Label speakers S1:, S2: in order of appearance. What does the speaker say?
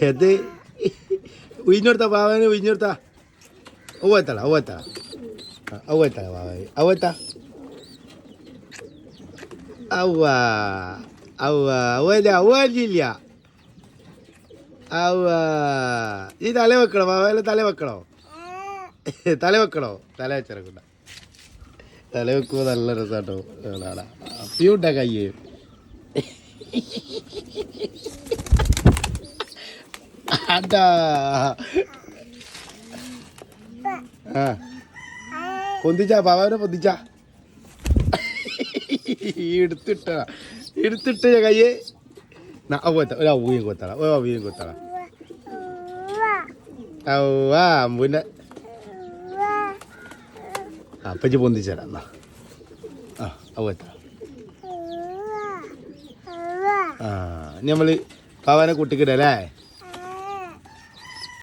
S1: ഇത് ഉയിഞ്ഞെടുത്താ പാവന് ഉയിഞ്ഞെടുത്താ അവത്താള അവത്താള അവത്താള പാവ അവത്താ അവ അവ അവല്ല അവല്ല അവ ഈ തല വെക്കണോ പാവല തല വെക്കണോ തല വെക്കണോ തല വെച്ചിറക്കണ്ട തല വെക്കുമ്പോൾ നല്ല രസമാട്ടോ അപ്പിയുണ്ടാ കയ്യ് അതാ ആ പൊന്തിച്ചാ പാവാനെ പൊന്തിച്ചാ എടുത്തിട്ട കയ്യേ ഒരു അവ്വയും കൊത്തള ഒരു അവ്വയും കൊത്തള അവ്വാ അമ്പൂൻ്റെ അപ്പച്ചി പൊന്തിച്ചേരാ എന്നാ ആ അവത്താ ആ നമ്മൾ പാവാനെ കുട്ടിക്കിടല്ലേ